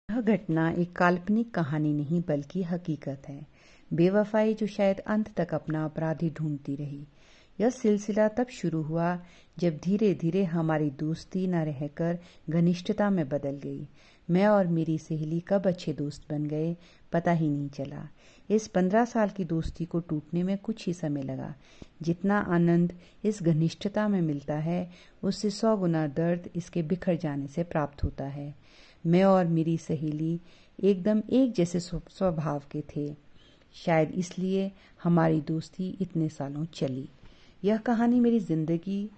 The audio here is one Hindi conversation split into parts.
यह घटना एक काल्पनिक कहानी नहीं बल्कि हकीकत है। बेवफाई जो शायद अंत तक अपना अपराधी ढूंढती रही। यह सिलसिला तब शुरू हुआ जब धीरे धीरे हमारी दोस्ती न रहकर घनिष्ठता में बदल गई। मैं और मेरी सहेली कब अच्छे दोस्त बन गए पता ही नहीं चला। इस 15 साल की दोस्ती को टूटने में कुछ ही समय लगा। जितना आनंद इस घनिष्ठता में मिलता है उससे 100 गुना दर्द इसके बिखर जाने से प्राप्त होता है। मैं और मेरी सहेली एकदम एक जैसे स्वभाव के थे। शायद इसलिए हमारी दोस्ती इतने सालों चली। यह कहानी मेरी जिंदगी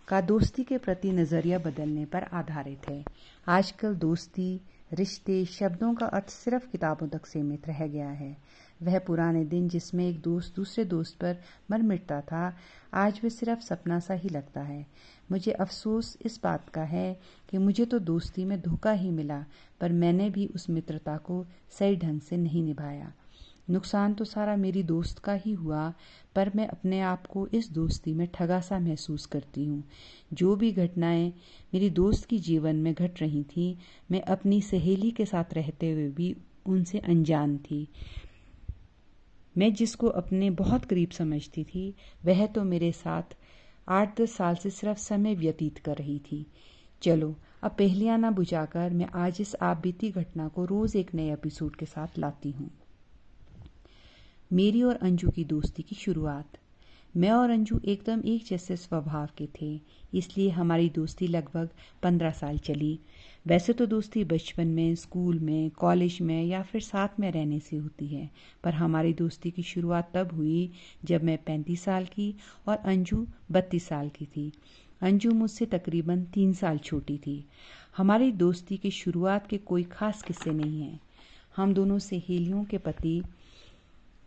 का दोस्ती के प्रति नजरिया बदलने पर आधारित है। आजकल दोस्ती, रिश्ते शब्दों का अर्थ सिर्फ किताबों तक सीमित रह गया है। वह पुराने दिन जिसमें एक दोस्त दूसरे दोस्त पर मर मिटता था, आज वह सिर्फ सपना सा ही लगता है। मुझे अफसोस इस बात का है कि मुझे तो दोस्ती में धोखा ही मिला, पर मैंने भी उस मित्रता को सही ढंग से नहीं निभाया। नुकसान तो सारा मेरी दोस्त का ही हुआ, पर मैं अपने आप को इस दोस्ती में ठगा सा महसूस करती हूँ। जो भी घटनाएं मेरी दोस्त की जीवन में घट रही थी, मैं अपनी सहेली के साथ रहते हुए भी उनसे अनजान थी। मैं जिसको अपने बहुत करीब समझती थी, वह तो मेरे साथ 8-10 साल से सिर्फ समय व्यतीत कर रही थी। चलो, अब पहेलियां ना बुझाकर मैं आज इस आप बीती घटना को रोज एक नए एपिसोड के साथ लाती हूँ। मेरी और अंजू की दोस्ती की शुरुआत। मैं और अंजू एकदम एक जैसे स्वभाव के थे, इसलिए हमारी दोस्ती लगभग 15 साल चली। वैसे तो दोस्ती बचपन में, स्कूल में, कॉलेज में या फिर साथ में रहने से होती है, पर हमारी दोस्ती की शुरुआत तब हुई जब मैं 35 साल की और अंजू 32 साल की थी। अंजू मुझसे तकरीबन 3 साल छोटी थी। हमारी दोस्ती की शुरुआत के कोई खास किस्से नहीं हैं। हम दोनों सहेलियों के पति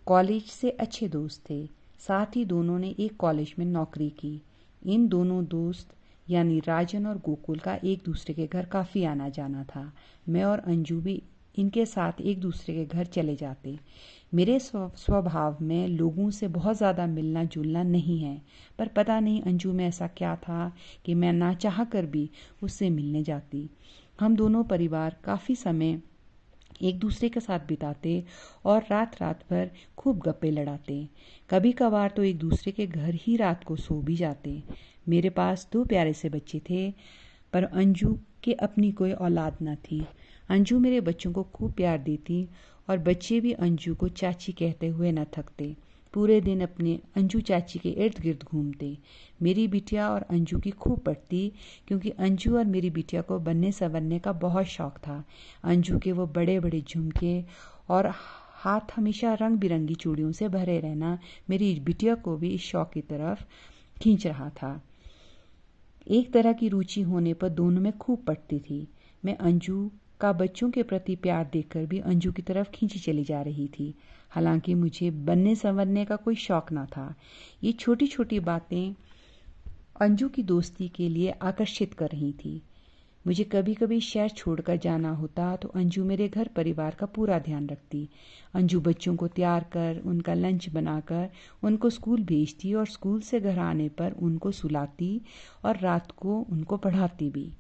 कॉलेज से अच्छे दोस्त थे। साथ ही दोनों ने एक कॉलेज में नौकरी की। इन दोनों दोस्त यानी राजन और गोकुल का एक दूसरे के घर काफ़ी आना जाना था। मैं और अंजू भी इनके साथ एक दूसरे के घर चले जाते। मेरे स्वभाव में लोगों से बहुत ज़्यादा मिलना जुलना नहीं है, पर पता नहीं अंजू में ऐसा क्या था कि मैं ना चाह कर भी उससे मिलने जाती। हम दोनों परिवार काफ़ी समय एक दूसरे के साथ बिताते और रात रात भर खूब गप्पे लड़ाते। कभी कभार तो एक दूसरे के घर ही रात को सो भी जाते। मेरे पास 2 प्यारे से बच्चे थे, पर अंजू के अपनी कोई औलाद न थी। अंजू मेरे बच्चों को खूब प्यार देती और बच्चे भी अंजू को चाची कहते हुए न थकते। पूरे दिन अपने अंजू चाची के इर्द गिर्द घूमते। मेरी बिटिया और अंजू की खूब पटती, क्योंकि अंजू और मेरी बिटिया को बनने संवरने का बहुत शौक था। अंजू के वो बड़े बड़े झुमके और हाथ हमेशा रंग बिरंगी चूड़ियों से भरे रहना मेरी बिटिया को भी इस शौक की तरफ खींच रहा था। एक तरह की रुचि होने पर दोनों में खूब पटती थी। मैं अंजू का बच्चों के प्रति प्यार देखकर भी अंजू की तरफ खींची चली जा रही थी। हालांकि मुझे बनने संवरने का कोई शौक न था। ये छोटी छोटी बातें अंजू की दोस्ती के लिए आकर्षित कर रही थी। मुझे कभी कभी शहर छोड़कर जाना होता तो अंजू मेरे घर परिवार का पूरा ध्यान रखती। अंजू बच्चों को तैयार कर, उनका लंच बनाकर उनको स्कूल भेजती और स्कूल से घर आने पर उनको सुलाती और रात को उनको पढ़ाती भी।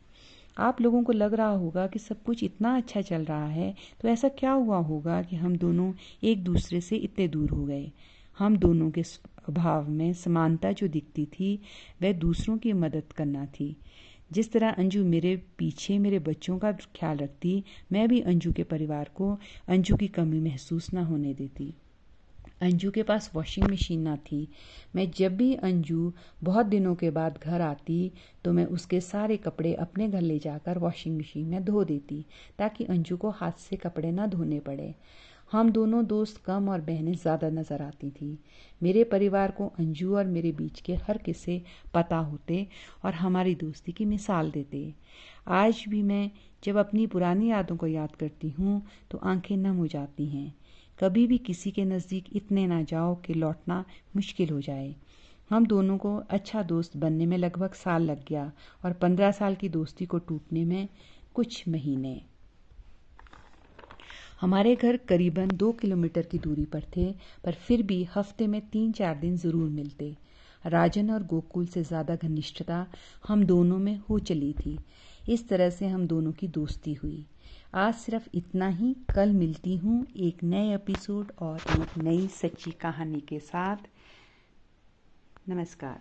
आप लोगों को लग रहा होगा कि सब कुछ इतना अच्छा चल रहा है, तो ऐसा क्या हुआ होगा कि हम दोनों एक दूसरे से इतने दूर हो गए। हम दोनों के स्वभाव में समानता जो दिखती थी वह दूसरों की मदद करना थी। जिस तरह अंजू मेरे पीछे मेरे बच्चों का ख्याल रखती, मैं भी अंजू के परिवार को अंजू की कमी महसूस न होने देती। अंजू के पास वॉशिंग मशीन ना थी। मैं जब भी अंजू बहुत दिनों के बाद घर आती तो मैं उसके सारे कपड़े अपने घर ले जाकर वॉशिंग मशीन में धो देती, ताकि अंजू को हाथ से कपड़े ना धोने पड़े। हम दोनों दोस्त कम और बहनें ज़्यादा नज़र आती थी। मेरे परिवार को अंजू और मेरे बीच के हर किस्से पता होते और हमारी दोस्ती की मिसाल देते। आज भी मैं जब अपनी पुरानी यादों को याद करती हूँ तो आंखें नम हो जाती हैं। कभी भी किसी के नज़दीक इतने ना जाओ कि लौटना मुश्किल हो जाए। हम दोनों को अच्छा दोस्त बनने में लगभग साल लग गया और 15 साल की दोस्ती को टूटने में कुछ महीने। हमारे घर करीबन 2 किलोमीटर की दूरी पर थे, पर फिर भी हफ्ते में 3-4 दिन ज़रूर मिलते। राजन और गोकुल से ज़्यादा घनिष्ठता हम दोनों में हो चली थी। इस तरह से हम दोनों की दोस्ती हुई। आज सिर्फ इतना ही। कल मिलती हूँ एक नए एपिसोड और एक नई सच्ची कहानी के साथ। नमस्कार।